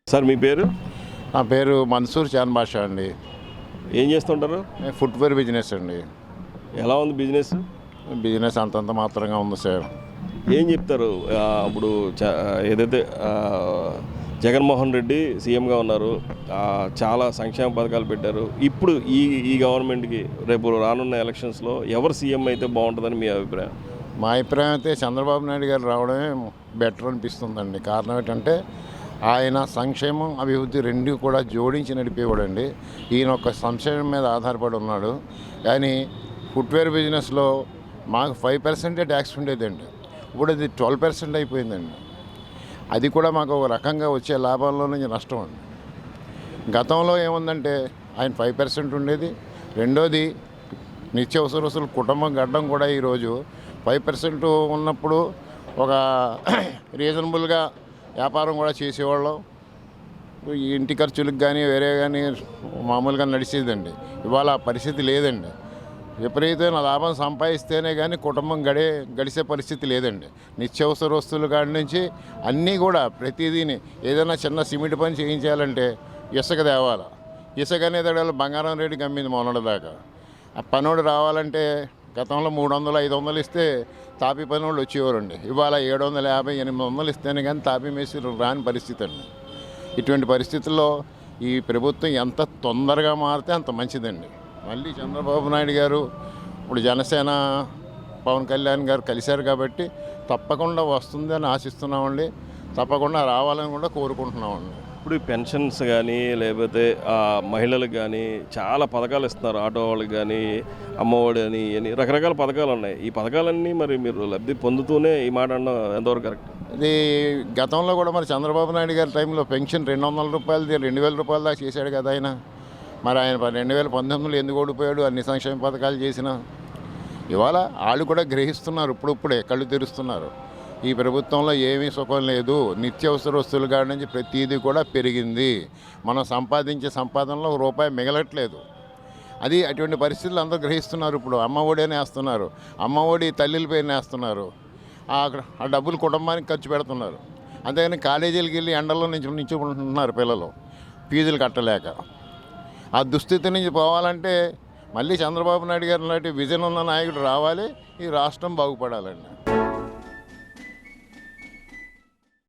Sir మీ పేరు? నా పేరు మన్సూర్ చాన్ బాషా అండి. ఏం చేస్తుంటారు? నేను ఫుట్వేర్ బిజినెస్ అండి. ఎలా ఉంది బిజినెస్? బిజినెస్ అంతంత మాత్రంగా ఉంది సార్. ఏం చెప్తారు? ఇప్పుడు ఏదైతే జగన్మోహన్ రెడ్డి సీఎంగా ఉన్నారు, చాలా సంక్షేమ పథకాలు పెట్టారు. ఇప్పుడు ఈ గవర్నమెంట్కి రేపు రానున్న ఎలక్షన్స్లో ఎవరు సీఎం అయితే బాగుంటుందని మీ అభిప్రాయం? మా అభిప్రాయం అయితే చంద్రబాబు నాయుడు గారు రావడమే బెటర్ అనిపిస్తుందండి. కారణం ఏంటంటే ఆయన సంక్షేమం అభివృద్ధి రెండు కూడా జోడించి నడిపేవాడండి. ఈయన ఒక సంక్షేమం మీద ఆధారపడి ఉన్నాడు. కానీ ఫుట్వేర్ బిజినెస్లో మాకు 5% ట్యాక్స్ ఉండేదండి. ఇప్పుడు అది 12% అయిపోయిందండి. అది కూడా మాకు ఒక రకంగా వచ్చే లాభంలో నుంచి నష్టం అండి. గతంలో ఏముందంటే ఆయన 5% ఉండేది. రెండోది నిత్యావసర వస్తువులు కుటుంబం గడ్డం కూడా ఈరోజు 5% ఉన్నప్పుడు ఒక రీజనబుల్గా వ్యాపారం కూడా చేసేవాళ్ళం. ఈ ఇంటి ఖర్చులకు కానీ వేరే కానీ మామూలుగా నడిచేదండి. ఇవాళ ఆ పరిస్థితి లేదండి. విపరీతమైన లాభం సంపాదిస్తేనే కానీ కుటుంబం గడిచే పరిస్థితి లేదండి. నిత్యావసర వస్తువుల కాడి నుంచి అన్నీ కూడా ప్రతిదీని ఏదైనా చిన్న సిమెంట్ పని చేయించాలంటే ఇసుక తేవాలి. ఇసుక అనేది బంగారం రేటుకి అమ్మింది మొన్నటిదాకా. ఆ పనోడు రావాలంటే గతంలో 300-500 ఇస్తే తాపీ పని వాళ్ళు వచ్చేవారండి. ఇవాళ 750-800 ఇస్తేనే కానీ తాపీ మేసి రాని పరిస్థితి అండి. ఇటువంటి పరిస్థితుల్లో ఈ ప్రభుత్వం ఎంత తొందరగా మారితే అంత మంచిదండి. మళ్ళీ చంద్రబాబు నాయుడు గారు ఇప్పుడు జనసేన పవన్ కళ్యాణ్ గారు కలిశారు కాబట్టి తప్పకుండా వస్తుందని ఆశిస్తున్నామండి. తప్పకుండా రావాలని కూడా కోరుకుంటున్నామండి. ఇప్పుడు పెన్షన్స్ కానీ లేకపోతే మహిళలకు కానీ చాలా పథకాలు ఇస్తున్నారు. ఆటో వాళ్ళకి కానీ అమ్మఒడి అని రకరకాల పథకాలు ఉన్నాయి. ఈ పథకాలన్నీ మరి మీరు లబ్ధి పొందుతూనే ఈ మాట అనడం ఎంతవరకు కరెక్ట్? ఇది గతంలో కూడా మరి చంద్రబాబు నాయుడు గారి టైంలో పెన్షన్ 200 రూపాయలది 2000 రూపాయల దాకా చేశాడు కదా ఆయన. మరి ఆయన 2019లో ఎందుకు ఓడిపోయాడు? అన్ని సంక్షేమ పథకాలు చేసినా ఇవాళ వాళ్ళు కూడా గ్రహిస్తున్నారు. ఇప్పుడే కళ్ళు తెరుస్తున్నారు. ఈ ప్రభుత్వంలో ఏమీ సుఖం లేదు. నిత్యావసర వస్తువుల కాడి నుంచి ప్రతిదీ కూడా పెరిగింది. మనం సంపాదించే సంపాదనలో రూపాయి మిగలట్లేదు. అది అటువంటి పరిస్థితులు అందరూ గ్రహిస్తున్నారు. ఇప్పుడు అమ్మఒడి అని వేస్తున్నారు. అమ్మఒడి తల్లిల పేరుని వేస్తున్నారు. ఆ డబ్బులు కుటుంబానికి ఖర్చు పెడుతున్నారు. అంతేగాని కాలేజీలకు వెళ్ళి ఎండల్లో నించుకుంటున్నారు పిల్లలు ఫీజులు కట్టలేక. ఆ దుస్థితి నుంచి పోవాలంటే మళ్ళీ చంద్రబాబు నాయుడు గారి లాంటి విజన్ ఉన్న నాయకుడు రావాలి. ఈ రాష్ట్రం బాగుపడాలండి.